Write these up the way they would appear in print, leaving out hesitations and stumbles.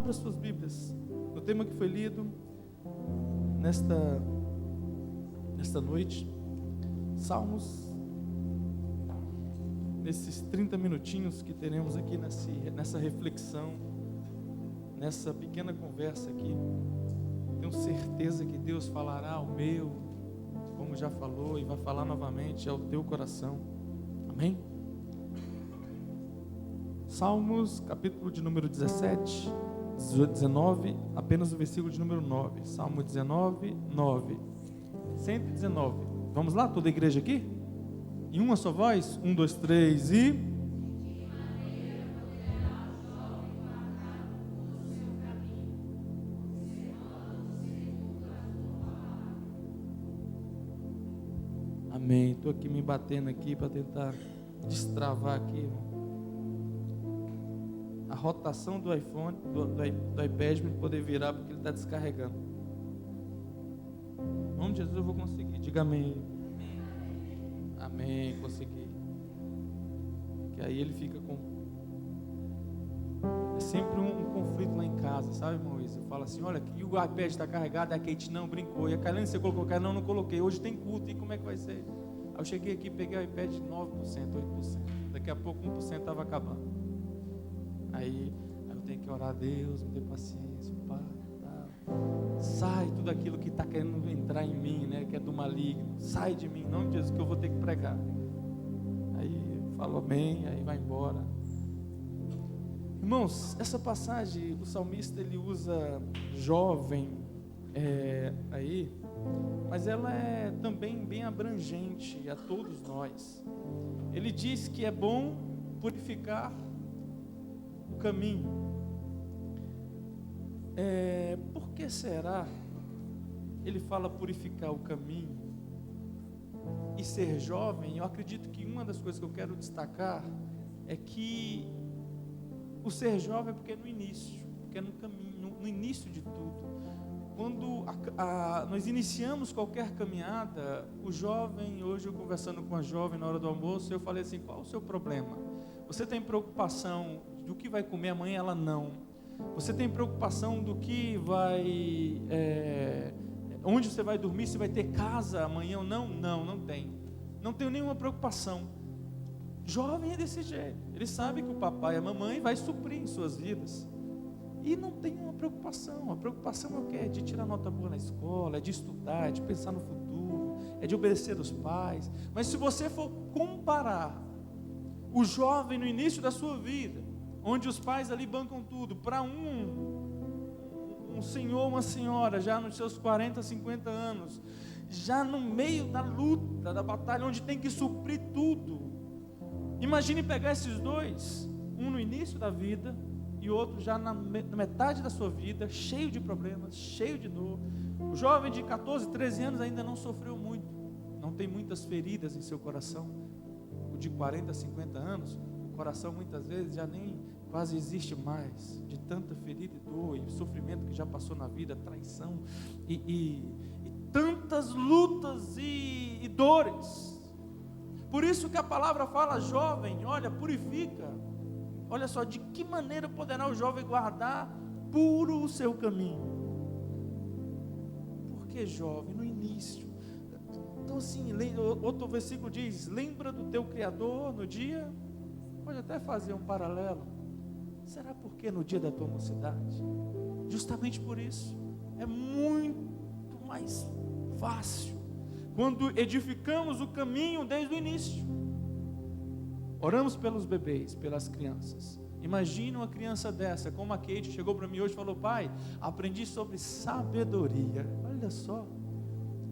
Abra suas Bíblias no tema que foi lido nesta noite, Salmos, nesses 30 minutinhos que teremos aqui nessa reflexão, nessa pequena conversa aqui. Tenho certeza que Deus falará ao meu, como já falou, e vai falar novamente ao teu coração. Amém? Salmos, capítulo de número 17, 19, apenas o versículo de número 9. Salmo 19, 9. 119. Vamos lá, toda a igreja aqui? Em uma só voz? 1, 2, 3 e... Amém. Estou aqui me batendo aqui para tentar destravar aqui, irmão, a rotação do iPhone, do iPad, para poder virar, porque ele está descarregando. Em nome de Jesus eu vou conseguir. Diga amém. Amém, consegui. Que aí ele fica com... É sempre um conflito lá em casa, sabe, irmão Isa? Eu falo assim, olha, que o iPad está carregado, a Kate não brincou, e a Kailane, você colocou, não coloquei, hoje tem culto, e como é que vai ser? Aí eu cheguei aqui, peguei o iPad de 9%, 8%, daqui a pouco 1% estava acabando. Aí eu tenho que orar a Deus, me dê paciência, Pai, tá. Sai tudo aquilo que está querendo entrar em mim, né, que é do maligno, sai de mim, em nome de Jesus, que eu vou ter que pregar. Aí eu falo amém, aí vai embora. Irmãos, essa passagem, o salmista ele usa jovem aí, mas ela é também bem abrangente a todos nós. Ele diz que é bom purificar o caminho. Por que será ele fala purificar o caminho e ser jovem? Eu acredito que uma das coisas que eu quero destacar é que o ser jovem é porque é no início, porque é no caminho, no início de tudo. Quando nós iniciamos qualquer caminhada, o jovem, hoje eu conversando com a jovem na hora do almoço, eu falei assim, qual o seu problema? Você tem preocupação do que vai comer amanhã? Ela não. Você tem preocupação do que vai, onde você vai dormir, se vai ter casa amanhã ou não? Não tem. Não tenho nenhuma preocupação. Jovem é desse jeito, ele sabe que o papai e a mamãe vai suprir em suas vidas, e não tem uma preocupação. A preocupação é o que? É de tirar nota boa na escola, é de estudar, é de pensar no futuro, é de obedecer aos pais. Mas se você for comparar o jovem no início da sua vida, onde os pais ali bancam tudo, para um senhor, uma senhora, já nos seus 40, 50 anos, já no meio da luta, da batalha, onde tem que suprir tudo. Imagine pegar esses dois, um no início da vida e outro já na metade da sua vida, cheio de problemas, cheio de dor. O jovem de 14, 13 anos ainda não sofreu muito, não tem muitas feridas em seu coração. O de 40, 50 anos, o coração muitas vezes já nem quase existe mais, de tanta ferida e dor e sofrimento que já passou na vida, traição e tantas lutas e dores. Por isso que a palavra fala, jovem, olha, purifica. Olha só, de que maneira poderá o jovem guardar puro o seu caminho? Porque jovem, no início. Então assim, outro versículo diz, lembra do teu Criador no dia, pode até fazer um paralelo. Será porque no dia da tua mocidade? Justamente por isso, é muito mais fácil quando edificamos o caminho desde o início. Oramos pelos bebês, pelas crianças. Imagina uma criança dessa, como a Kate chegou para mim hoje e falou, pai, aprendi sobre sabedoria. Olha só,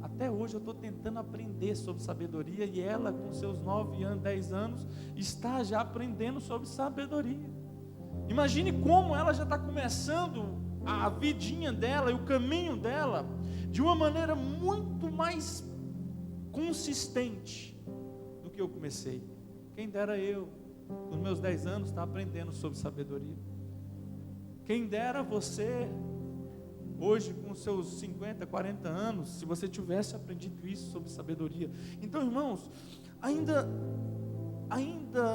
até hoje eu estou tentando aprender sobre sabedoria, e ela com seus 9 anos, 10 anos, está já aprendendo sobre sabedoria. Imagine como ela já está começando a vidinha dela e o caminho dela de uma maneira muito mais consistente do que eu comecei. Quem dera eu, nos meus 10 anos, estar aprendendo sobre sabedoria. Quem dera você, hoje com seus 50, 40 anos, se você tivesse aprendido isso sobre sabedoria. Então, irmãos, ainda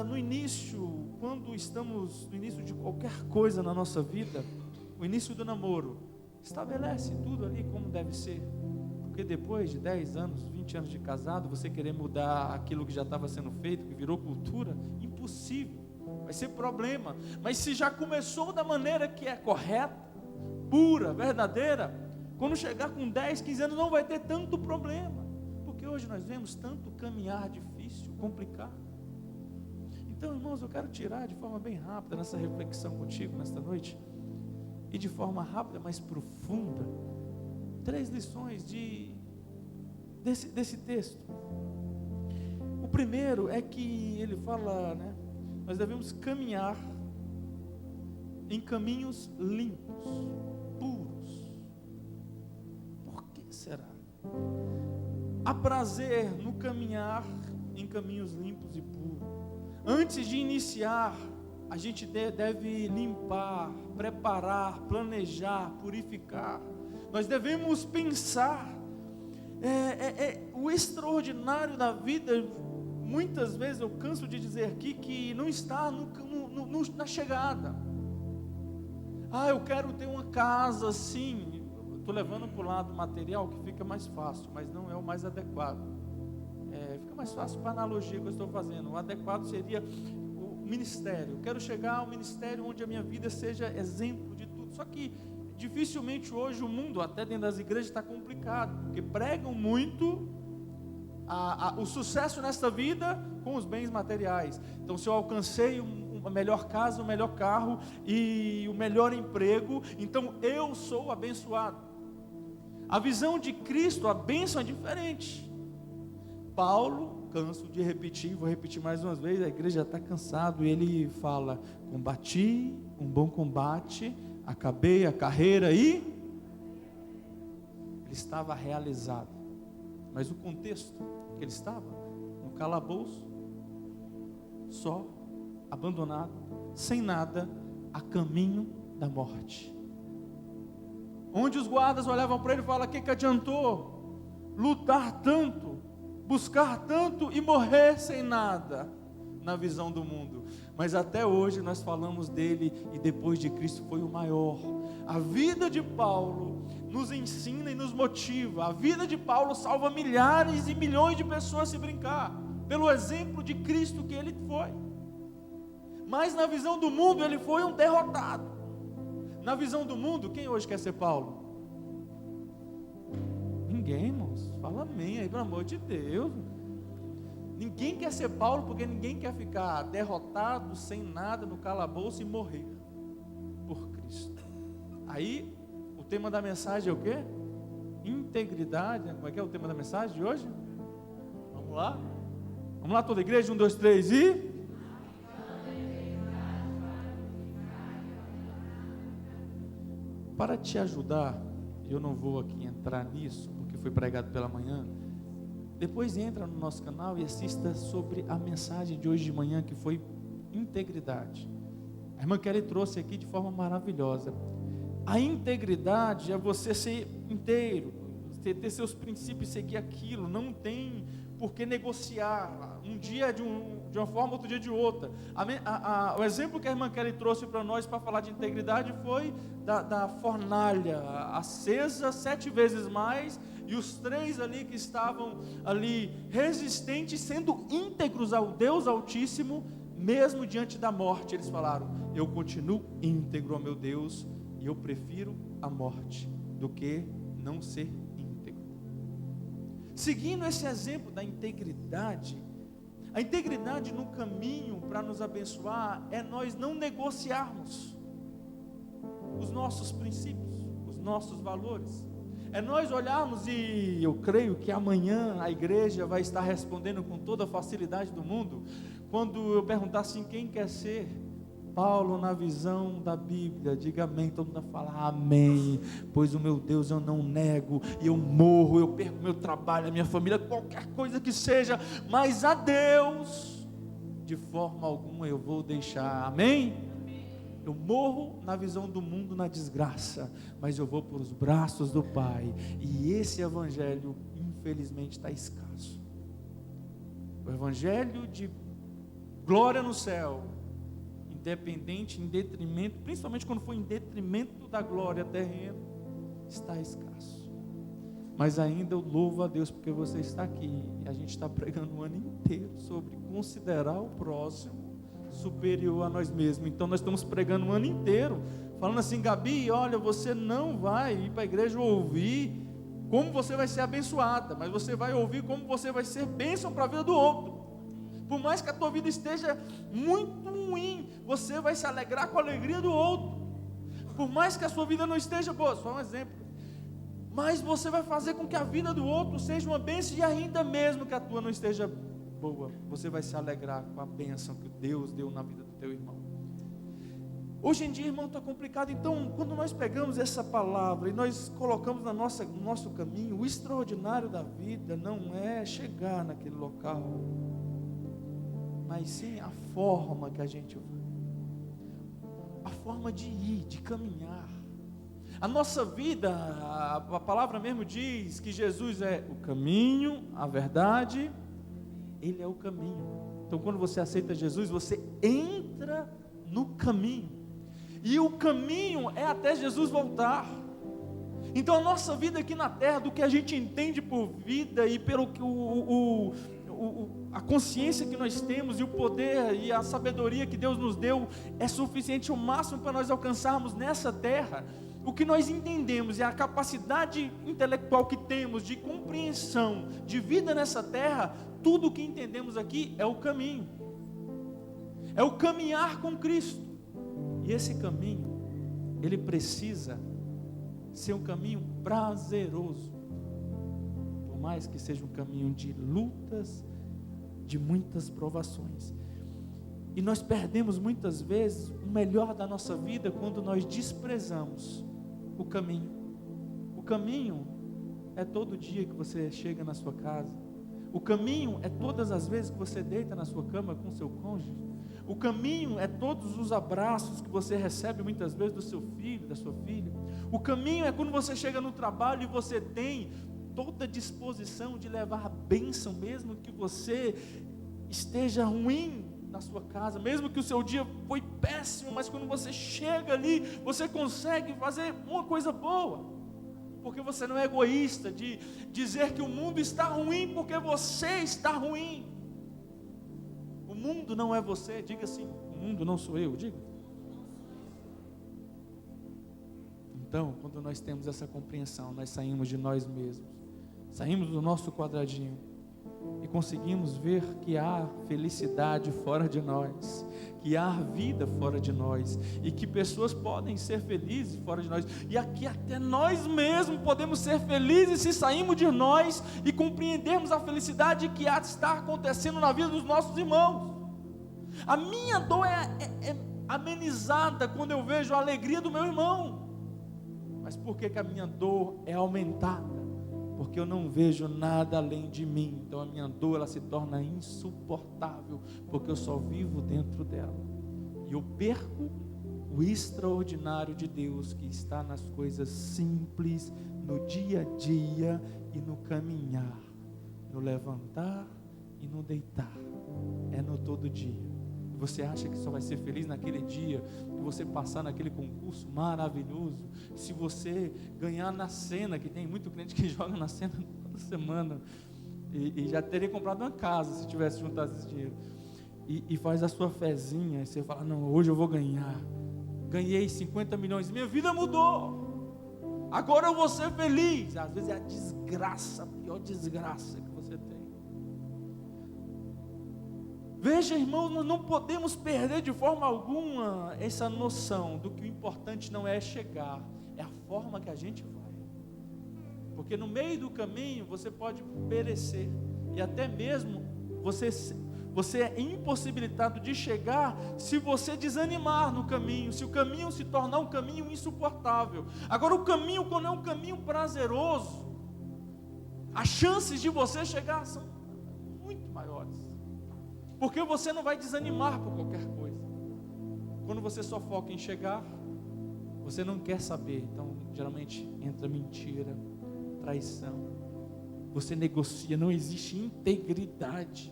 no início, quando estamos no início de qualquer coisa na nossa vida, o início do namoro, estabelece tudo ali como deve ser. Porque depois de 10 anos, 20 anos de casado, você querer mudar aquilo que já estava sendo feito, que virou cultura, impossível, vai ser problema. Mas se já começou da maneira que é correta, pura, verdadeira, quando chegar com 10, 15 anos não vai ter tanto problema. Porque hoje nós vemos tanto caminhar difícil, complicado. Então, irmãos, eu quero tirar de forma bem rápida nessa reflexão contigo nesta noite, e de forma rápida, mas profunda, 3 lições desse texto. O primeiro é que ele fala, né, nós devemos caminhar em caminhos limpos, puros. Por que será? Há prazer no caminhar em caminhos limpos e puros. Antes de iniciar, a gente deve limpar, preparar, planejar, purificar. Nós devemos pensar. O extraordinário da vida, muitas vezes eu canso de dizer aqui, que não está na chegada. Eu quero ter uma casa assim. Estou levando para o lado material, que fica mais fácil, mas não é o mais adequado. Fica mais fácil para a analogia que eu estou fazendo. O adequado seria o ministério. Eu quero chegar ao ministério onde a minha vida seja exemplo de tudo. Só que dificilmente hoje o mundo, até dentro das igrejas, está complicado, porque pregam muito o sucesso nesta vida com os bens materiais. Então, se eu alcancei uma melhor casa, o melhor carro e o melhor emprego, então eu sou abençoado. A visão de Cristo, a bênção é diferente. Paulo, canso de repetir, vou repetir mais uma vez, a igreja está cansado, e ele fala: combati um bom combate, acabei a carreira e ele estava realizado. Mas o contexto que ele estava, no calabouço, só, abandonado, sem nada, a caminho da morte. Onde os guardas olhavam para ele e falavam: que adiantou lutar tanto, buscar tanto e morrer sem nada? Na visão do mundo. Mas até hoje nós falamos dele, e depois de Cristo foi o maior. A vida de Paulo nos ensina e nos motiva. A vida de Paulo salva milhares e milhões de pessoas, se brincar, pelo exemplo de Cristo que ele foi. Mas na visão do mundo ele foi um derrotado. Na visão do mundo, quem hoje quer ser Paulo? Ninguém, irmãos. Fala amém aí, pelo amor de Deus. Ninguém quer ser Paulo, porque ninguém quer ficar derrotado, sem nada, no calabouço e morrer por Cristo. Aí, o tema da mensagem é o quê? Integridade. Como é que é o tema da mensagem de hoje? Vamos lá? Vamos lá toda a igreja, 1, 2, 3 e... Para te ajudar, eu não vou aqui entrar nisso, porque foi pregado pela manhã. Depois entra no nosso canal e assista sobre a mensagem de hoje de manhã, que foi integridade. A irmã Kelly trouxe aqui de forma maravilhosa. A integridade é você ser inteiro, você ter seus princípios e seguir aquilo. Não tem por que negociar. Um dia é de uma forma, outro dia de outra. O exemplo que a irmã Kelly trouxe para nós para falar de integridade foi da fornalha acesa 7 vezes mais, e os 3 ali que estavam ali resistentes, sendo íntegros ao Deus Altíssimo, mesmo diante da morte, eles falaram: eu continuo íntegro ao meu Deus, e eu prefiro a morte do que não ser íntegro. Seguindo esse exemplo da integridade, a integridade no caminho para nos abençoar é nós não negociarmos os nossos princípios, os nossos valores. É nós olharmos, e eu creio que amanhã a igreja vai estar respondendo com toda a facilidade do mundo, quando eu perguntar assim: quem quer ser Paulo na visão da Bíblia? Diga amém. Todo mundo vai falar amém, pois o meu Deus eu não nego, e eu morro, eu perco meu trabalho, a minha família, qualquer coisa que seja, mas a Deus de forma alguma eu vou deixar. Amém? Eu morro na visão do mundo, na desgraça, mas eu vou para os braços do Pai. E esse evangelho infelizmente está escasso. O evangelho de glória no céu, dependente, em detrimento, principalmente quando for em detrimento da glória terrena, está escasso. Mas ainda eu louvo a Deus porque você está aqui, e a gente está pregando o ano inteiro sobre considerar o próximo superior a nós mesmos. Então nós estamos pregando o ano inteiro, falando assim: Gabi, olha, você não vai ir para a igreja ouvir como você vai ser abençoada, mas você vai ouvir como você vai ser bênção para a vida do outro. Por mais que a tua vida esteja muito ruim, você vai se alegrar com a alegria do outro. Por mais que a sua vida não esteja boa, só um exemplo, mas você vai fazer com que a vida do outro seja uma bênção, e ainda mesmo que a tua não esteja boa, você vai se alegrar com a bênção que Deus deu na vida do teu irmão. Hoje em dia, irmão, está complicado. Então, quando nós pegamos essa palavra e nós colocamos no nosso caminho, o extraordinário da vida não é chegar naquele local, mas sim a forma que a gente vai, a forma de ir, de caminhar. A nossa vida, a palavra mesmo diz que Jesus é o caminho, a verdade, Ele é o caminho. Então quando você aceita Jesus, você entra no caminho, e o caminho é até Jesus voltar. Então a nossa vida aqui na terra, do que a gente entende por vida e pelo que a consciência que nós temos, e o poder e a sabedoria que Deus nos deu, é suficiente, o máximo para nós alcançarmos nessa terra. O que nós entendemos e a capacidade intelectual que temos de compreensão de vida nessa terra, tudo o que entendemos aqui é o caminho, é o caminhar com Cristo. E esse caminho, ele precisa ser um caminho prazeroso, por mais que seja um caminho de lutas, de muitas provações. E nós perdemos muitas vezes o melhor da nossa vida quando nós desprezamos o caminho. O caminho é todo dia que você chega na sua casa. O caminho é todas as vezes que você deita na sua cama com seu cônjuge. O caminho é todos os abraços que você recebe muitas vezes do seu filho, da sua filha. O caminho é quando você chega no trabalho e você tem toda a disposição de levar a bênção, mesmo que você esteja ruim na sua casa, mesmo que o seu dia foi péssimo, mas quando você chega ali, você consegue fazer uma coisa boa, porque você não é egoísta de dizer que o mundo está ruim porque você está ruim. O mundo não é você, diga assim: o mundo não sou eu, diga. Então, quando nós temos essa compreensão, nós saímos de nós mesmos, saímos do nosso quadradinho e conseguimos ver que há felicidade fora de nós, que há vida fora de nós, e que pessoas podem ser felizes fora de nós, e aqui até nós mesmos podemos ser felizes se sairmos de nós e compreendermos a felicidade que há de estar acontecendo na vida dos nossos irmãos. A minha dor é amenizada quando eu vejo a alegria do meu irmão. Mas por que a minha dor é aumentada? Porque eu não vejo nada além de mim. Então a minha dor, ela se torna insuportável, porque eu só vivo dentro dela, e eu perco o extraordinário de Deus, que está nas coisas simples, no dia a dia e no caminhar, no levantar e no deitar, é no todo dia. Você acha que só vai ser feliz naquele dia que você passar naquele concurso maravilhoso, se você ganhar na Sena, que tem muito crente que joga na Sena toda semana, e já teria comprado uma casa se tivesse juntado esse dinheiro, e faz a sua fezinha, e você fala: não, hoje eu vou ganhar, ganhei 50 milhões, minha vida mudou, agora eu vou ser feliz. Às vezes é a desgraça, a pior desgraça que você tem. Veja, irmãos, nós não podemos perder de forma alguma essa noção do que o importante não é chegar, é a forma que a gente vai. Porque no meio do caminho você pode perecer, e até mesmo você é impossibilitado de chegar se você desanimar no caminho, se o caminho se tornar um caminho insuportável. Agora, o caminho, quando é um caminho prazeroso, as chances de você chegar são muito maiores, porque você não vai desanimar por qualquer coisa. Quando você só foca em chegar, você não quer saber. Então geralmente entra mentira, traição, você negocia, não existe integridade.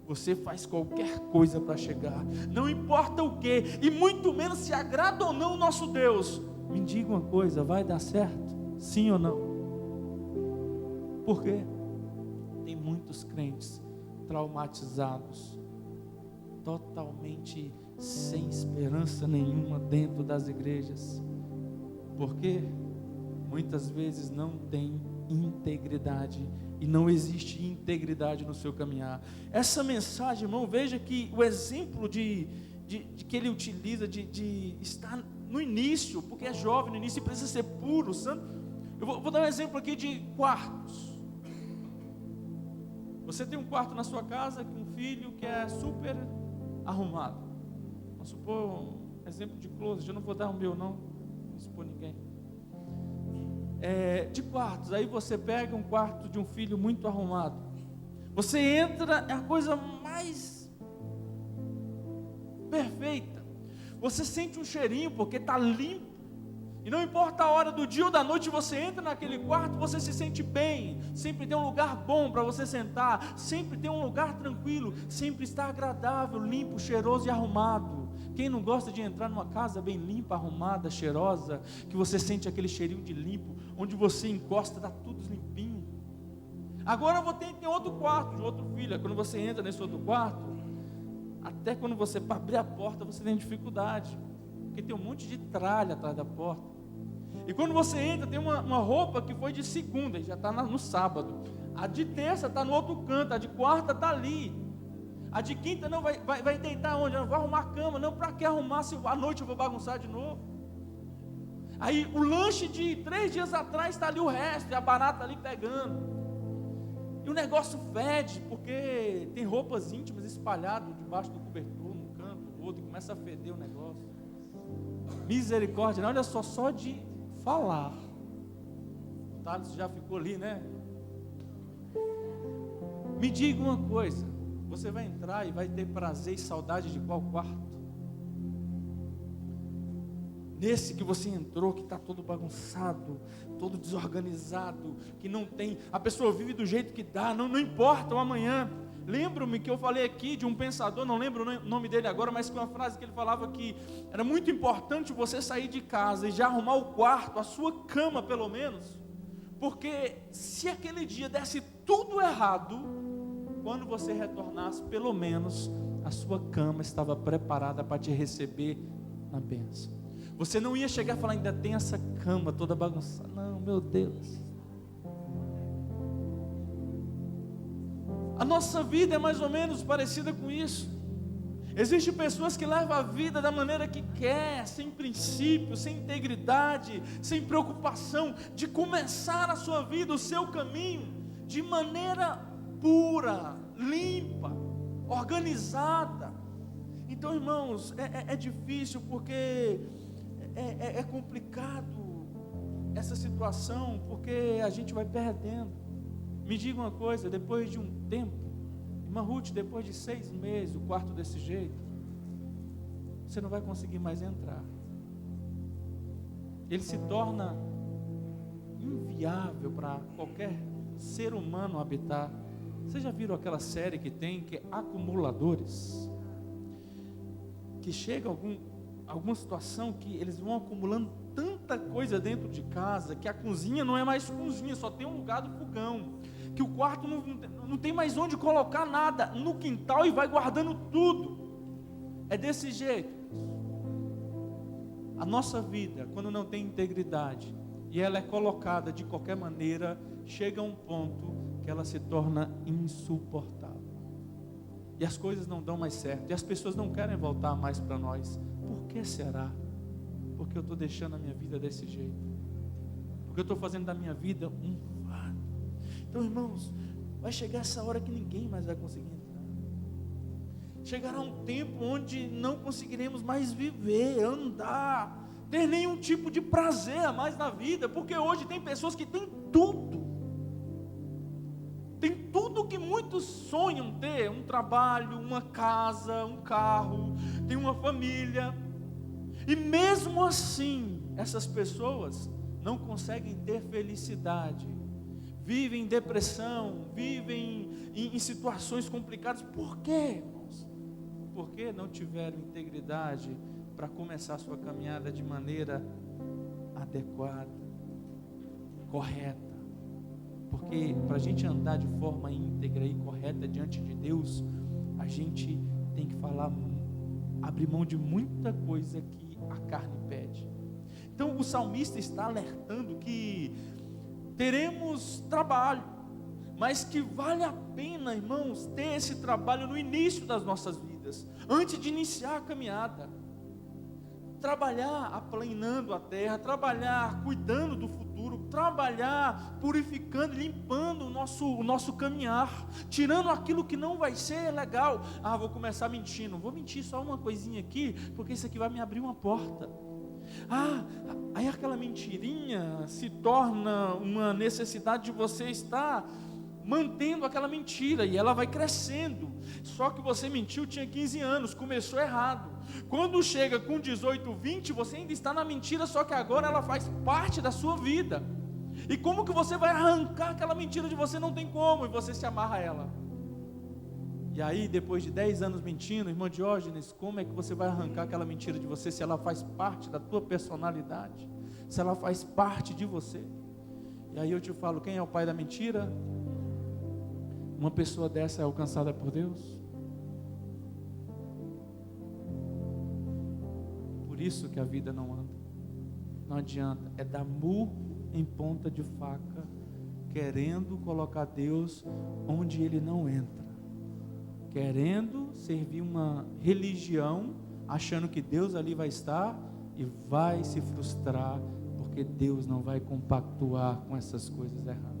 você faz qualquer coisa para chegar, não importa o que, e muito menos se agrada ou não o nosso Deus. Me diga uma coisa, vai dar certo? Sim ou não? Por quê? Tem muitos crentes traumatizados, totalmente sem esperança nenhuma dentro das igrejas. Por quê? Muitas vezes não tem integridade, e não existe integridade no seu caminhar. Essa mensagem, irmão, veja que o exemplo de que ele utiliza de estar no início, porque é jovem no início e precisa ser puro, santo. Eu vou dar um exemplo aqui de quartos. Você tem um quarto na sua casa com um filho que é super arrumado. Vamos supor um exemplo de closet, eu não vou dar o meu não expor ninguém. De quartos, aí você pega um quarto de um filho muito arrumado. Você entra, é a coisa mais perfeita. Você sente um cheirinho porque está limpo. E não importa a hora do dia ou da noite, você entra naquele quarto, você se sente bem. Sempre tem um lugar bom para você sentar. Sempre tem um lugar tranquilo. Sempre está agradável, limpo, cheiroso e arrumado. Quem não gosta de entrar numa casa bem limpa, arrumada, cheirosa, que você sente aquele cheirinho de limpo, onde você encosta, está tudo limpinho. Agora tem outro quarto de outro filho. Quando você entra nesse outro quarto, até quando você para abrir a porta, você tem dificuldade, porque tem um monte de tralha atrás da porta. E quando você entra, tem uma roupa que foi de segunda e já está no sábado. A de terça está no outro canto, a de quarta está ali. A de quinta não vai deitar onde? Não vai arrumar a cama. Não, para que arrumar se à noite eu vou bagunçar de novo? Aí o lanche de 3 dias atrás está ali o resto, e a barata ali pegando. E o negócio fede, porque tem roupas íntimas espalhadas debaixo do cobertor, num canto, no outro, e começa a feder o negócio. Misericórdia, olha só de falar. O Thales já ficou ali, né? Me diga uma coisa, você vai entrar e vai ter prazer e saudade de qual quarto? Nesse que você entrou, que está todo bagunçado, todo desorganizado, que não tem, a pessoa vive do jeito que dá, não importa o amanhã. Lembro-me que eu falei aqui de um pensador, não lembro o nome dele agora, mas que uma frase que ele falava que era muito importante você sair de casa e já arrumar o quarto, a sua cama pelo menos, porque se aquele dia desse tudo errado, quando você retornasse, pelo menos a sua cama estava preparada para te receber na bênção. Você não ia chegar e falar, ainda tem essa cama toda bagunçada. Não, meu Deus. A nossa vida é mais ou menos parecida com isso. Existem pessoas que levam a vida da maneira que quer, sem princípio, sem integridade, sem preocupação de começar a sua vida, o seu caminho, de maneira pura, limpa, organizada. Então, irmãos, é difícil porque é complicado essa situação, porque a gente vai perdendo. Me diga uma coisa, depois de um tempo, irmã Ruth, depois de 6 meses, o quarto desse jeito, você não vai conseguir mais entrar. Ele se torna inviável para qualquer ser humano habitar. Vocês já viram aquela série que tem, que é Acumuladores? Que chega alguma situação que eles vão acumulando tanta coisa dentro de casa, que a cozinha não é mais cozinha, só tem um lugar do fogão, que o quarto não tem mais onde colocar nada, no quintal, e vai guardando tudo. É desse jeito. A nossa vida, quando não tem integridade, e ela é colocada de qualquer maneira, chega a um ponto que ela se torna insuportável. E as coisas não dão mais certo, e as pessoas não querem voltar mais para nós. Por que será? Porque eu estou deixando a minha vida desse jeito, porque eu estou fazendo da minha vida um fardo. Então, irmãos, vai chegar essa hora que ninguém mais vai conseguir entrar. Chegará um tempo onde não conseguiremos mais viver, andar, ter nenhum tipo de prazer a mais na vida, porque hoje tem pessoas que têm tudo. Tem tudo que muitos sonham ter: um trabalho, uma casa, um carro, tem uma família. E mesmo assim, essas pessoas não conseguem ter felicidade, vivem em depressão, vivem em situações complicadas. Por quê, irmãos? Porque não tiveram integridade para começar a sua caminhada de maneira adequada, correta. Porque para a gente andar de forma íntegra e correta diante de Deus, a gente tem que abrir mão de muita coisa que a carne pede. Então o salmista está alertando que teremos trabalho, mas que vale a pena, irmãos, ter esse trabalho no início das nossas vidas, antes de iniciar a caminhada. Trabalhar aplanando a terra, trabalhar cuidando do futuro, trabalhar purificando, limpando o nosso caminhar, tirando aquilo que não vai ser legal. Vou começar mentindo, vou mentir só uma coisinha aqui, porque isso aqui vai me abrir uma porta. Aí aquela mentirinha se torna uma necessidade de você estar mantendo aquela mentira, e ela vai crescendo. Só que você mentiu, tinha 15 anos, começou errado. Quando chega com 18, 20, você ainda está na mentira, só que agora ela faz parte da sua vida. E como que você vai arrancar aquela mentira de você? Não tem como, e você se amarra a ela. E aí, depois de 10 anos mentindo, irmão Diógenes, como é que você vai arrancar aquela mentira de você, se ela faz parte da tua personalidade, se ela faz parte de você? E aí eu te falo, quem é o pai da mentira? Uma pessoa dessa é alcançada por Deus? Por isso que a vida não anda, não adianta, é dar murro em ponta de faca, querendo colocar Deus onde Ele não entra, querendo servir uma religião, achando que Deus ali vai estar, e vai se frustrar, porque Deus não vai compactuar com essas coisas erradas.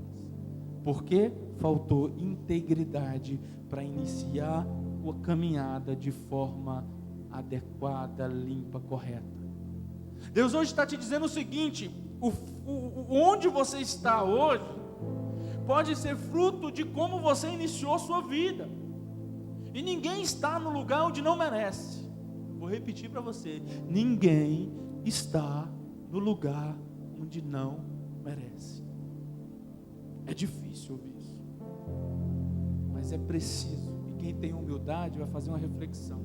Porque faltou integridade para iniciar a caminhada de forma adequada, limpa, correta. Deus hoje está te dizendo o seguinte: onde você está hoje pode ser fruto de como você iniciou a sua vida. E ninguém está no lugar onde não merece. Vou repetir para você: ninguém está no lugar onde não merece. É difícil ouvir isso, mas é preciso. E quem tem humildade vai fazer uma reflexão.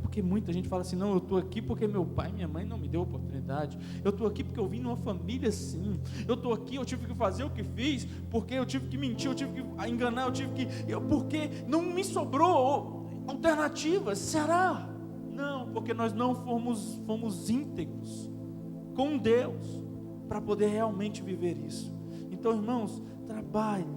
Porque muita gente fala assim: não, eu estou aqui porque meu pai e minha mãe não me deu oportunidade. Eu estou aqui porque eu vim numa família assim. Eu estou aqui, eu tive que fazer o que fiz, porque eu tive que mentir, eu tive que enganar, porque não me sobrou alternativas. Será? Não, porque nós não fomos íntegros com Deus para poder realmente viver isso. Então, irmãos, trabalhe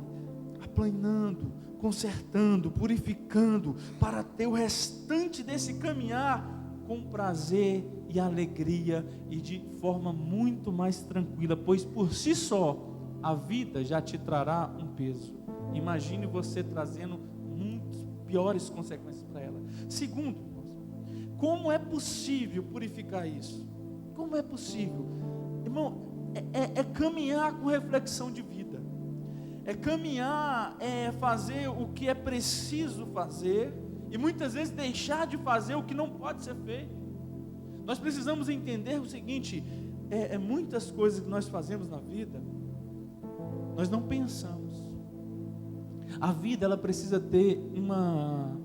aplanando, consertando, purificando, para ter o restante desse caminhar com prazer e alegria e de forma muito mais tranquila, pois por si só a vida já te trará um peso. Imagine você trazendo muitas piores consequências para ela. Segundo, como é possível purificar isso? Como é possível? Irmão, é caminhar com reflexão de vida, é caminhar, é fazer o que é preciso fazer, e muitas vezes deixar de fazer o que não pode ser feito. Nós precisamos entender o seguinte: muitas coisas que nós fazemos na vida, nós não pensamos. A vida, ela precisa ter uma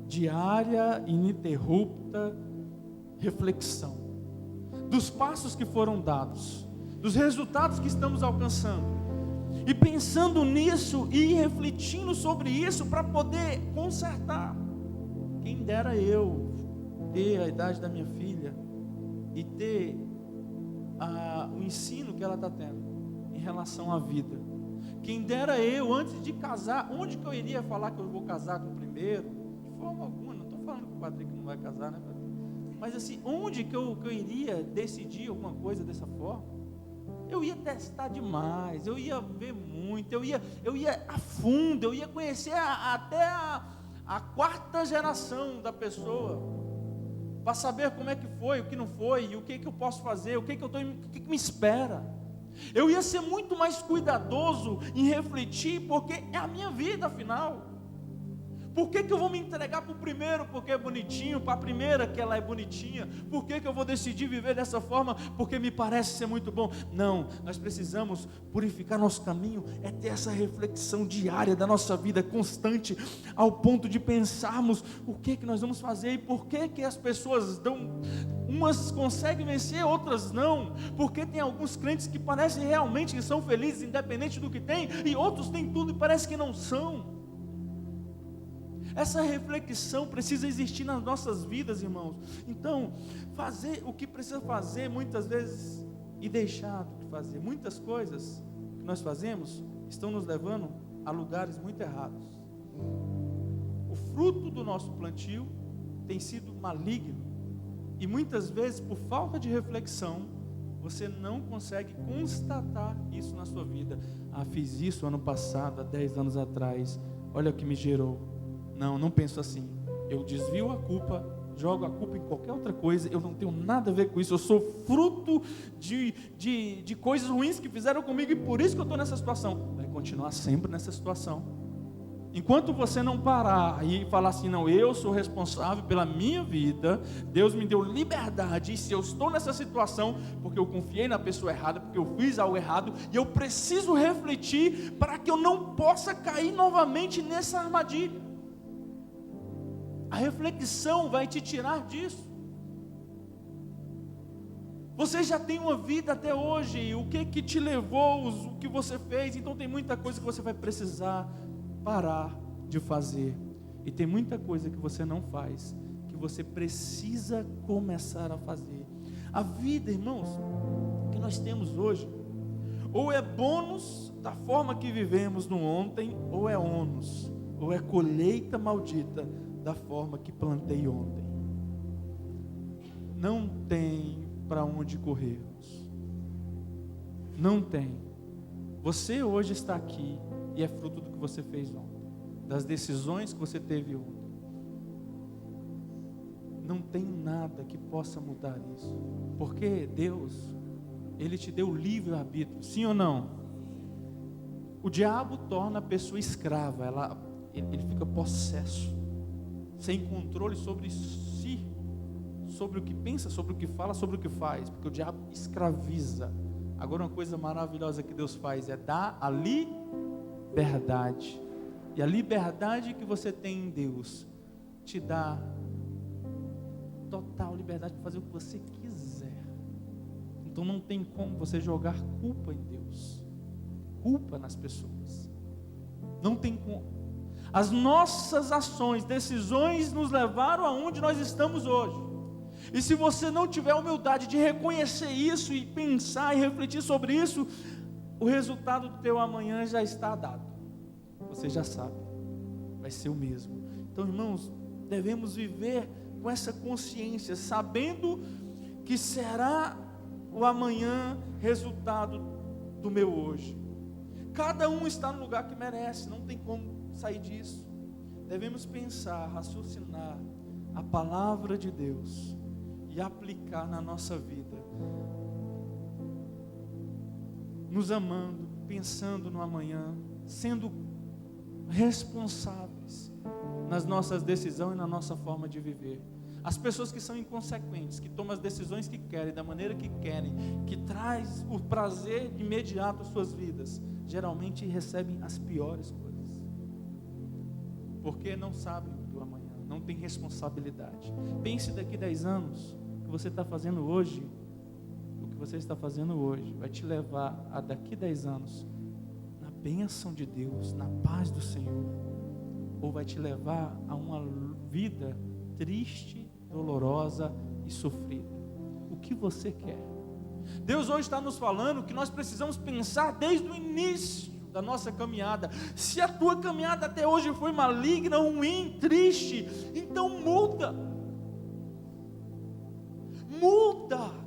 diária, ininterrupta reflexão dos passos que foram dados, dos resultados que estamos alcançando, e pensando nisso e refletindo sobre isso para poder consertar. Quem dera eu ter a idade da minha filha e ter o ensino que ela está tendo em relação à vida. Quem dera eu, antes de casar, onde que eu iria falar que eu vou casar com o primeiro? De forma alguma, não estou falando que o Patrick não vai casar, né, Patrick? Mas assim, onde que eu iria decidir alguma coisa dessa forma? Eu ia testar demais, eu ia ver muito, eu ia a fundo, eu ia conhecer até a quarta geração da pessoa, para saber como é que foi, o que não foi, e o que eu posso fazer, o que me espera. Eu ia ser muito mais cuidadoso em refletir, porque é a minha vida, afinal. Por que eu vou me entregar para o primeiro porque é bonitinho, para a primeira que ela é bonitinha? Por que eu vou decidir viver dessa forma porque me parece ser muito bom? Não, nós precisamos purificar nosso caminho, é ter essa reflexão diária da nossa vida, constante, ao ponto de pensarmos o que nós vamos fazer e por que as pessoas umas conseguem vencer, outras não. Porque tem alguns crentes que parecem realmente que são felizes, independente do que tem, e outros têm tudo e parece que não são. Essa reflexão precisa existir nas nossas vidas, irmãos. Então, fazer o que precisa fazer muitas vezes e deixar de fazer. Muitas coisas que nós fazemos estão nos levando a lugares muito errados. O fruto do nosso plantio tem sido maligno. E muitas vezes, por falta de reflexão, você não consegue constatar isso na sua vida. Ah, fiz isso ano passado, há 10 anos atrás. Olha o que me gerou. Não penso assim. Eu desvio a culpa, jogo a culpa em qualquer outra coisa. Eu não tenho nada a ver com isso. Eu sou fruto de coisas ruins que fizeram comigo e por isso que eu estou nessa situação. Vai continuar sempre nessa situação. Enquanto você não parar e falar assim, não, eu sou responsável pela minha vida, Deus me deu liberdade, e se eu estou nessa situação, porque eu confiei na pessoa errada, porque eu fiz algo errado, e eu preciso refletir para que eu não possa cair novamente nessa armadilha. A reflexão vai te tirar disso. Você já tem uma vida até hoje, o que te levou, o que você fez, então tem muita coisa que você vai precisar parar de fazer, e tem muita coisa que você não faz, que você precisa começar a fazer. A vida, irmãos, que nós temos hoje, ou é bônus da forma que vivemos no ontem, ou é ônus, ou é colheita maldita da forma que plantei ontem. Não tem para onde corrermos. Não tem. Você hoje está aqui e é fruto do que você fez ontem, das decisões que você teve ontem. Não tem nada que possa mudar isso, porque Deus, Ele te deu livre-arbítrio, sim ou não? O diabo torna a pessoa escrava, ele fica possesso, sem controle sobre si, sobre o que pensa, sobre o que fala, sobre o que faz, porque o diabo escraviza. Agora, uma coisa maravilhosa que Deus faz é dar a liberdade, e a liberdade que você tem em Deus te dá total liberdade para fazer o que você quiser. Então não tem como você jogar culpa em Deus, culpa nas pessoas, não tem como. As nossas ações, decisões nos levaram aonde nós estamos hoje. E se você não tiver humildade de reconhecer isso e pensar e refletir sobre isso, o resultado do teu amanhã já está dado. Você já sabe, vai ser o mesmo. Então, irmãos, devemos viver com essa consciência, sabendo que será o amanhã resultado do meu hoje. Cada um está no lugar que merece, não tem como sair disso. Devemos pensar, raciocinar a palavra de Deus e aplicar na nossa vida, nos amando, pensando no amanhã, sendo responsáveis nas nossas decisões e na nossa forma de viver. As pessoas que são inconsequentes, que tomam as decisões que querem, da maneira que querem, que traz o prazer imediato às suas vidas, geralmente recebem as piores coisas, porque não sabem do amanhã, não tem responsabilidade. Pense daqui 10 anos, o que você está fazendo hoje, vai te levar a daqui 10 anos, na bênção de Deus, na paz do Senhor, ou vai te levar a uma vida triste, dolorosa e sofrida. O que você quer? Deus hoje está nos falando que nós precisamos pensar desde o início da nossa caminhada. Se a tua caminhada até hoje foi maligna, ruim, triste, então muda,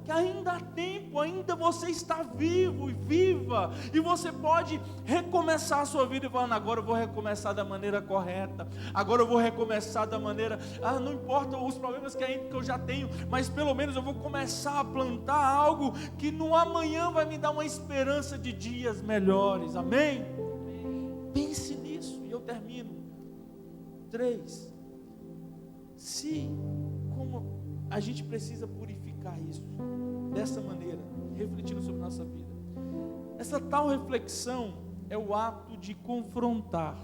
que ainda há tempo, ainda você está vivo e viva, e você pode recomeçar a sua vida e falando, agora eu vou recomeçar da maneira correta, agora eu vou recomeçar da maneira, não importa os problemas que eu já tenho, mas pelo menos eu vou começar a plantar algo que no amanhã vai me dar uma esperança de dias melhores, amém? Pense nisso, e eu termino. 3. Como a gente precisa purificar isso dessa maneira, refletindo sobre a nossa vida. Essa tal reflexão é o ato de confrontar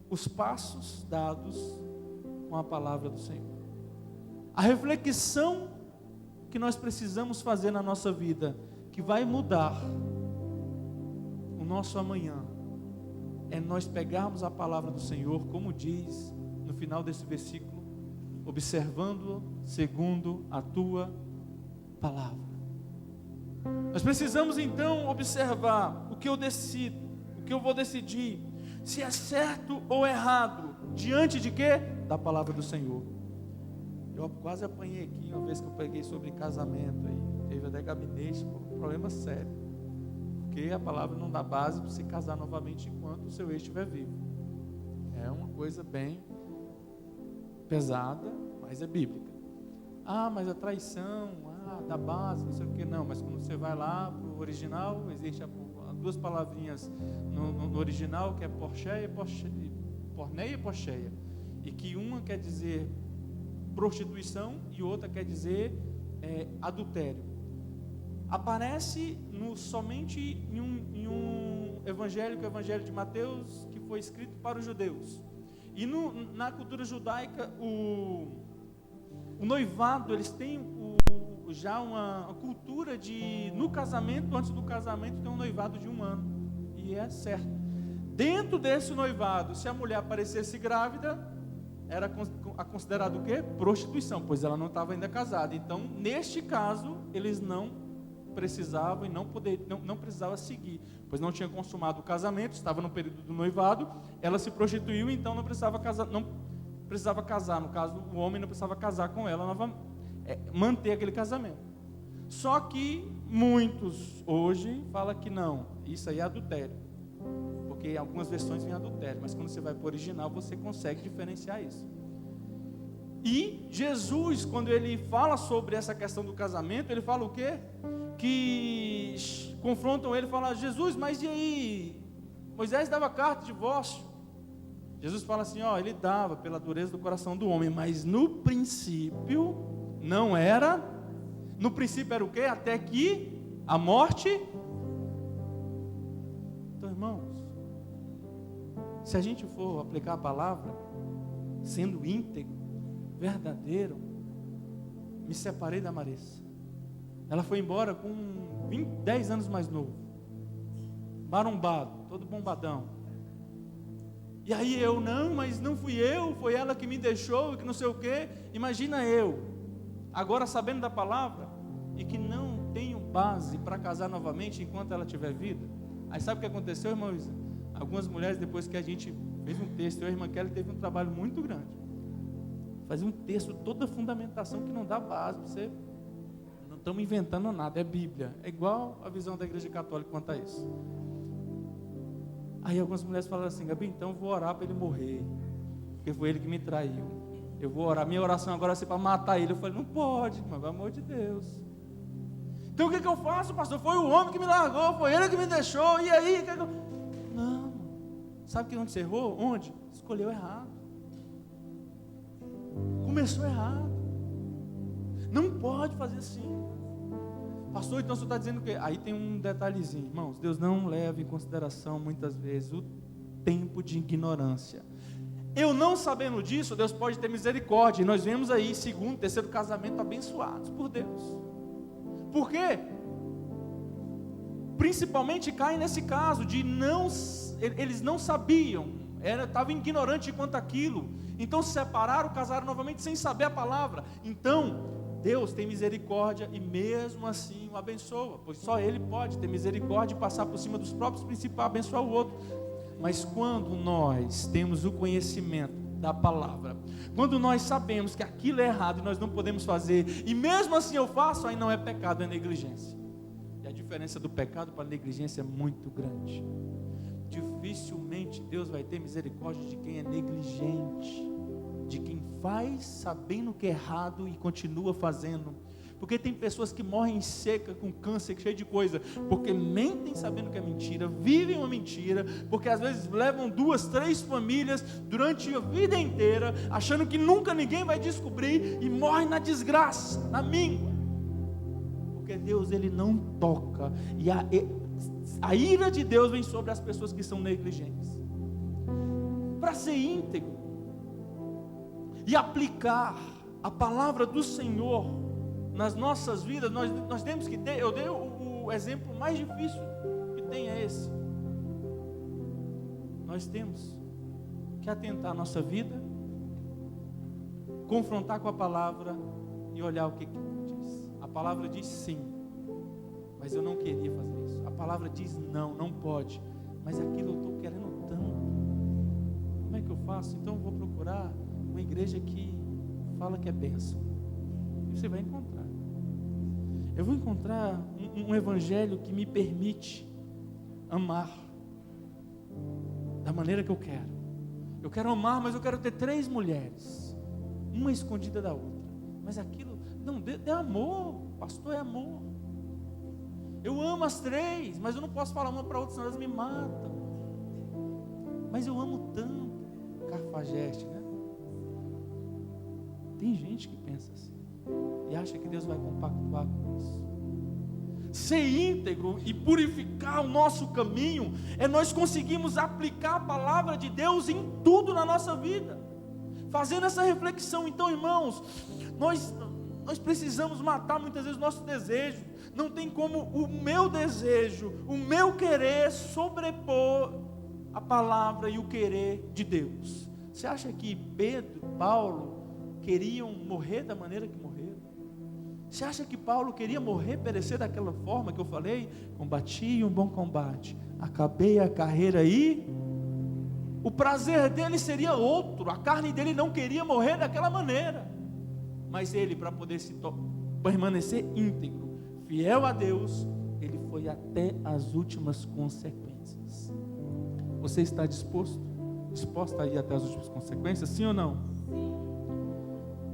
os passos dados com a palavra do Senhor. A reflexão que nós precisamos fazer na nossa vida, que vai mudar o nosso amanhã, é nós pegarmos a palavra do Senhor, como diz no final desse versículo, observando segundo a tua palavra. Nós precisamos então observar o que eu decido, o que eu vou decidir, se é certo ou errado, diante de quê? Da palavra do Senhor. Eu quase apanhei aqui uma vez que eu peguei sobre casamento, aí teve até gabinete, problema sério, porque a palavra não dá base para se casar novamente enquanto o seu ex estiver vivo. É uma coisa bem pesada, mas é bíblica. Mas a traição, dá base, não sei o que, não, mas quando você vai lá para o original, existe duas palavrinhas no original, que é porneia e porcheia, e que uma quer dizer prostituição e outra quer dizer adultério. Aparece somente em um evangelho, que é o evangelho de Mateus, que foi escrito para os judeus. E na cultura judaica, o noivado, eles têm já uma cultura de, no casamento, antes do casamento, tem um noivado de 1 ano. E é certo. Dentro desse noivado, se a mulher aparecesse grávida, era considerado o quê? Prostituição, pois ela não estava ainda casada. Então, neste caso, eles não precisavam e não precisava seguir, pois não tinha consumado o casamento, estava no período do noivado, ela se prostituiu, então não precisava casar, no caso, o homem não precisava casar com ela novamente, manter aquele casamento. Só que muitos hoje falam que não, isso aí é adultério, porque algumas versões vêm adultério, mas quando você vai para o original, você consegue diferenciar isso. E Jesus, quando ele fala sobre essa questão do casamento, ele fala o quê? Que confrontam ele e falam: Jesus, mas e aí? Moisés dava carta de divórcio. Jesus fala assim, ele dava pela dureza do coração do homem, mas no princípio não era. No princípio era o quê? Até que a morte. Então, irmãos, se a gente for aplicar a palavra, sendo íntegro, verdadeiro, me separei da Marissa. Ela foi embora com 10 anos mais novo, marombado, todo bombadão. E aí mas não fui eu, foi ela que me deixou, que não sei o quê. Imagina eu, agora sabendo da palavra, e que não tenho base para casar novamente enquanto ela tiver vida. Aí sabe o que aconteceu, irmão Isa? Algumas mulheres, depois que a gente fez um texto, eu e a irmã Kelly teve um trabalho muito grande. Fazer um texto, toda a fundamentação que não dá base para você. Não estamos inventando nada, é Bíblia. É igual a visão da igreja católica quanto a isso. Aí algumas mulheres falaram assim: Gabi, então eu vou orar para ele morrer, porque foi ele que me traiu. Eu vou orar, minha oração agora vai ser para matar ele. Eu falei: não pode, mas pelo amor de Deus. Então o que eu faço, pastor? Foi o homem que me largou, foi ele que me deixou, e aí? Não, sabe onde você errou? Onde? Escolheu errado. Começou errado. Não pode fazer assim. Pastor, então você está dizendo que... Aí tem um detalhezinho, irmãos. Deus não leva em consideração muitas vezes o tempo de ignorância. Eu não sabendo disso, Deus pode ter misericórdia. E nós vemos aí 2º, 3º casamento abençoados por Deus. Por quê? Principalmente cai nesse caso de eles não sabiam, estavam ignorantes quanto aquilo. Então se separaram, casaram novamente sem saber a palavra. Então Deus tem misericórdia e mesmo assim o abençoa, pois só Ele pode ter misericórdia e passar por cima dos próprios princípios para abençoar o outro. Mas quando nós temos o conhecimento da palavra, quando nós sabemos que aquilo é errado e nós não podemos fazer, e mesmo assim eu faço, aí não é pecado, é negligência. E a diferença do pecado para a negligência é muito grande. Dificilmente Deus vai ter misericórdia de quem é negligente, de quem faz sabendo que é errado e continua fazendo. Porque tem pessoas que morrem seca, com câncer, cheio de coisa, porque mentem sabendo que é mentira, vivem uma mentira, porque às vezes levam 2, 3 famílias durante a vida inteira, achando que nunca ninguém vai descobrir, e morrem na desgraça, na míngua. Porque Deus, Ele não toca, e a ira de Deus vem sobre as pessoas que são negligentes. Para ser íntegro e aplicar a palavra do Senhor nas nossas vidas, nós temos que ter, eu dei o exemplo mais difícil que tem é esse. Nós temos que atentar a nossa vida, confrontar com a palavra e olhar o que diz. A palavra diz sim, mas eu não queria fazer isso. A palavra diz não, não pode, mas aquilo eu estou querendo tanto. Como é que eu faço? Então eu vou procurar uma igreja que fala que é bênção. E você vai encontrar. Eu vou encontrar um evangelho que me permite amar da maneira que eu quero. Eu quero amar, mas eu quero ter 3 mulheres, uma escondida da outra. Mas aquilo, não, é amor, pastor, é amor. Eu amo as 3, mas eu não posso falar uma para outra, senão elas me matam. Mas eu amo tanto. Cafajeste, né? Tem gente que pensa assim e acha que Deus vai compactuar com isso. Ser íntegro e purificar o nosso caminho é nós conseguirmos aplicar a palavra de Deus em tudo na nossa vida. Fazendo essa reflexão, então, irmãos, nós precisamos matar muitas vezes o nosso desejo. Não tem como o meu desejo, o meu querer sobrepor a palavra e o querer de Deus. Você acha que Pedro, Paulo queriam morrer da maneira que morreram? Você acha que Paulo queria morrer, perecer daquela forma que eu falei? Combati um bom combate, acabei a carreira e o prazer dele seria outro. A carne dele não queria morrer daquela maneira, mas ele, para poder permanecer íntegro, fiel a Deus, ele foi até as últimas consequências. Você está disposta a ir até as últimas consequências, sim ou não? Sim.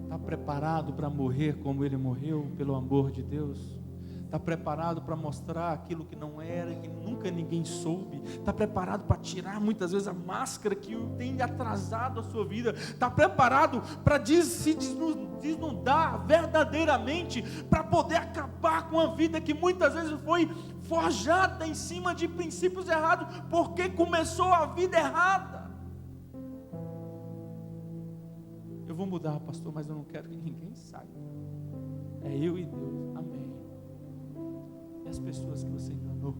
Está preparado para morrer como ele morreu, pelo amor de Deus? Está preparado para mostrar aquilo que não era, que nunca ninguém soube? Está preparado para tirar muitas vezes a máscara que tem atrasado a sua vida? Está preparado para se desnudar verdadeiramente, para poder acabar com a vida que muitas vezes foi forjada em cima de princípios errados, porque começou a vida errada? Eu vou mudar, pastor, mas eu não quero que ninguém saiba. É eu e Deus, amém. E as pessoas que você enganou,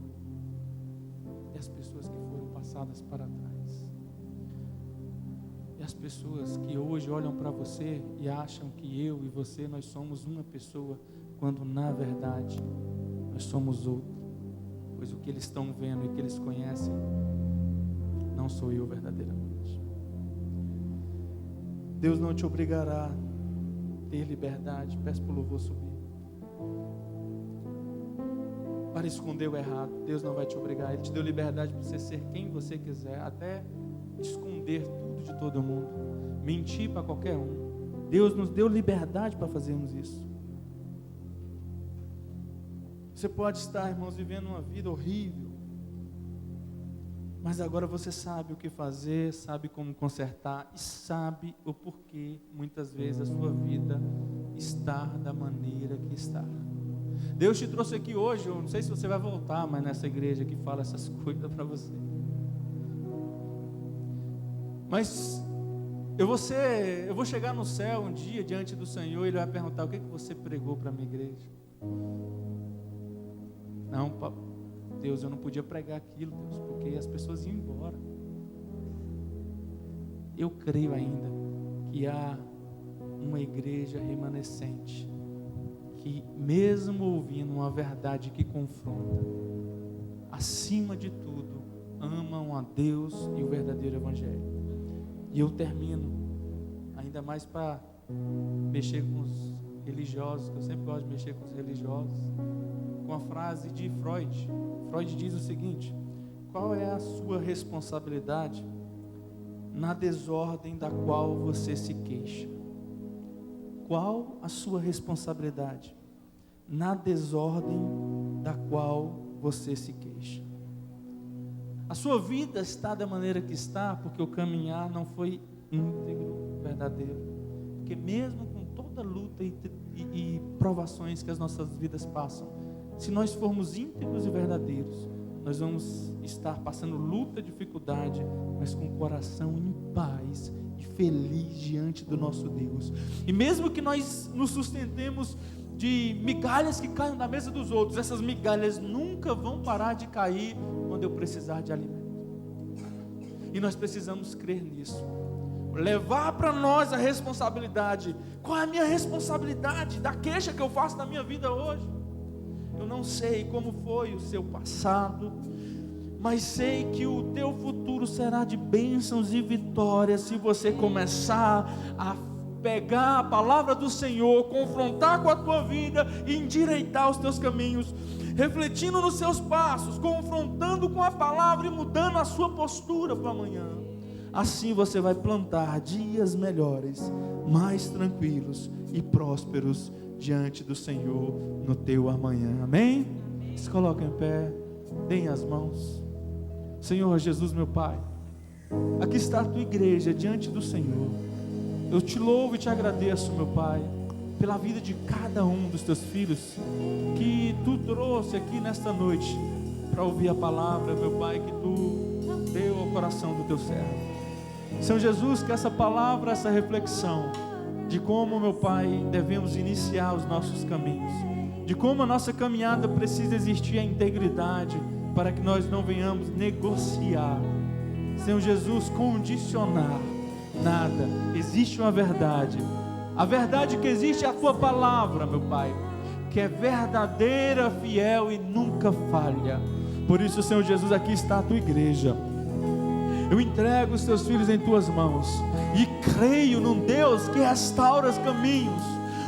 e as pessoas que foram passadas para trás, e as pessoas que hoje olham para você e acham que eu e você, nós somos uma pessoa, quando na verdade nós somos outra. Pois o que eles estão vendo e que eles conhecem não sou eu verdadeiramente. Deus não te obrigará a ter liberdade. Peço para o louvor subir. Para esconder o errado, Deus não vai te obrigar. Ele te deu liberdade para você ser quem você quiser, até esconder tudo de todo mundo, mentir para qualquer um. Deus nos deu liberdade para fazermos isso. Você pode estar, irmãos, vivendo uma vida horrível, mas agora você sabe o que fazer, sabe como consertar e sabe o porquê muitas vezes a sua vida está da maneira que está. Deus te trouxe aqui hoje, eu não sei se você vai voltar, mas nessa igreja que fala essas coisas para você. Mas eu vou chegar no céu um dia diante do Senhor e Ele vai perguntar: o que você pregou para a minha igreja? Não, Deus, eu não podia pregar aquilo, Deus, porque as pessoas iam embora. Eu creio ainda que há uma igreja remanescente que, mesmo ouvindo uma verdade que confronta, acima de tudo, amam a Deus e o verdadeiro evangelho. E eu termino, ainda mais para mexer com os religiosos, que eu sempre gosto de mexer com os religiosos, com a frase de Freud. Freud diz o seguinte: qual é a sua responsabilidade na desordem da qual você se queixa? Qual a sua responsabilidade na desordem da qual você se queixa. A sua vida está da maneira que está porque o caminhar não foi íntegro, verdadeiro. Porque mesmo com toda luta e provações que as nossas vidas passam, se nós formos íntegros e verdadeiros, nós vamos estar passando luta, dificuldade, mas com o coração em paz e feliz diante do nosso Deus. E mesmo que nós nos sustentemos de migalhas que caem da mesa dos outros, essas migalhas nunca vão parar de cair quando eu precisar de alimento. E nós precisamos crer nisso. Levar para nós a responsabilidade. Qual é a minha responsabilidade da queixa que eu faço na minha vida hoje? Eu não sei como foi o seu passado, mas sei que o teu futuro será de bênçãos e vitórias se você começar a pegar a palavra do Senhor, confrontar com a tua vida e endireitar os teus caminhos, refletindo nos seus passos, confrontando com a palavra e mudando a sua postura para amanhã. Assim você vai plantar dias melhores, mais tranquilos e prósperos diante do Senhor no teu amanhã. Amém? Se coloca em pé, deem as mãos. Senhor Jesus, meu Pai, aqui está a tua igreja diante do Senhor. Eu te louvo e te agradeço, meu Pai, pela vida de cada um dos teus filhos que tu trouxe aqui nesta noite para ouvir a palavra, meu Pai, que tu deu ao coração do teu servo. Senhor Jesus, que essa palavra, essa reflexão de como, meu Pai, devemos iniciar os nossos caminhos, de como a nossa caminhada precisa existir a integridade para que nós não venhamos negociar, Senhor Jesus, condicionar nada. Existe uma verdade, a verdade que existe é a tua palavra, meu Pai, que é verdadeira, fiel e nunca falha. Por isso, Senhor Jesus, aqui está a tua igreja. Eu entrego os teus filhos em tuas mãos e creio num Deus que restaura os caminhos,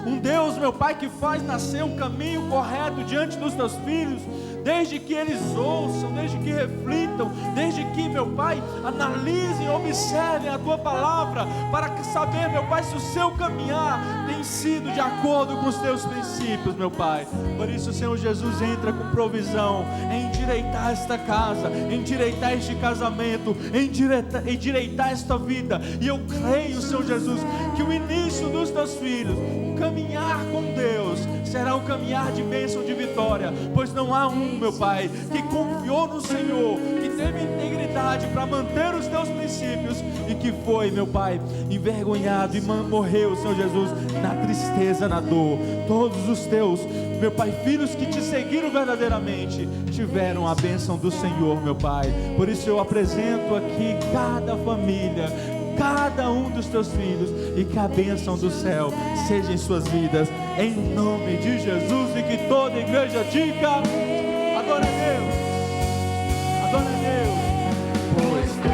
um Deus, meu Pai, que faz nascer um caminho correto diante dos teus filhos, desde que eles ouçam, desde que reflitam, desde que, meu Pai, analisem, observem a tua palavra, para saber, meu Pai, se o seu caminhar tem sido de acordo com os teus princípios, meu Pai. Por isso, Senhor Jesus, entra com provisão em endireitar esta casa, em endireitar este casamento, em endireitar esta vida. E eu creio, Senhor Jesus, que o início dos teus filhos, o caminhar com Deus, será um caminhar de bênção, de vitória, pois não há um, meu Pai, que confiou no Senhor, que teve integridade para manter os teus princípios e que foi, meu Pai, envergonhado e morreu, Senhor Jesus, na tristeza, na dor. Todos os teus, meu Pai, filhos que te seguiram verdadeiramente, tiveram a bênção do Senhor, meu Pai. Por isso eu apresento aqui cada família, cada um dos teus filhos, e que a bênção do céu seja em suas vidas, em nome de Jesus. E que toda a igreja diga: adora a Deus, adora a Deus, pois teu é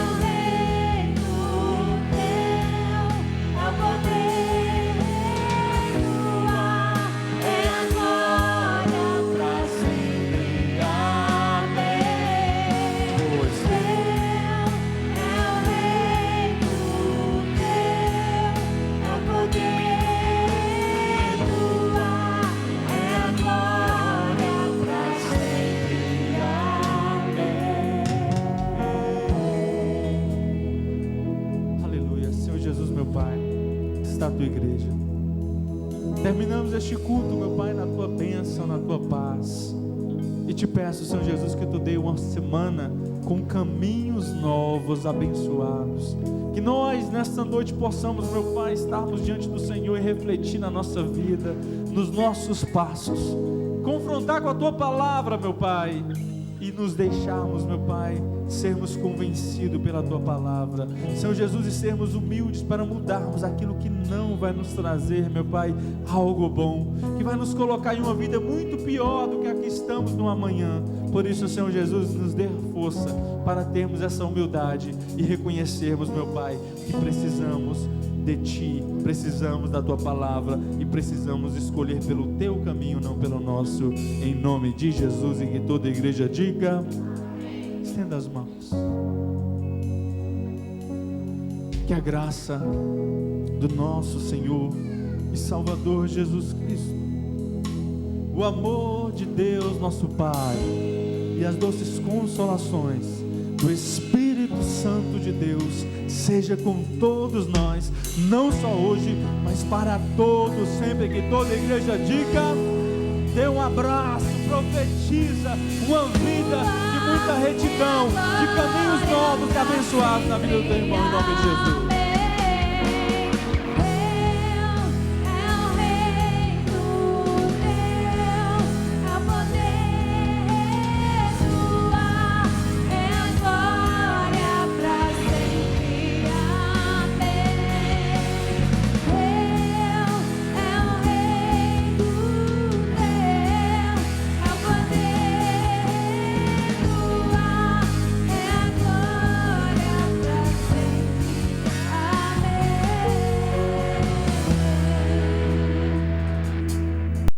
o reino, teu é o poder, tua é a glória pra sempre. Amém. Pois teu é o reino, teu é o poder. Está a tua igreja. Terminamos este culto, meu Pai, na tua bênção, na tua paz. E te peço, Senhor Jesus, que tu dê uma semana com caminhos novos, abençoados. Que nós, nesta noite, possamos, meu Pai, estarmos diante do Senhor e refletir na nossa vida, nos nossos passos. Confrontar com a tua palavra, meu Pai, e nos deixarmos, meu Pai, sermos convencidos pela tua palavra, Senhor Jesus, e sermos humildes para mudarmos aquilo que não vai nos trazer, meu Pai, algo bom, que vai nos colocar em uma vida muito pior do que a que estamos no amanhã. Por isso, Senhor Jesus, nos dê força para termos essa humildade e reconhecermos, meu Pai, que precisamos de Ti, precisamos da Tua palavra e precisamos escolher pelo Teu caminho, não pelo nosso, em nome de Jesus. E que toda a igreja diga: estenda as mãos. Que a graça do nosso Senhor e Salvador Jesus Cristo, o amor de Deus nosso Pai e as doces consolações do Espírito Santo de Deus seja com todos nós, não só hoje, mas para todos, sempre. Que toda a igreja diga, dê um abraço, profetiza uma vida de muita retidão, de caminhos novos e abençoados na vida do teu irmão, em nome de Jesus.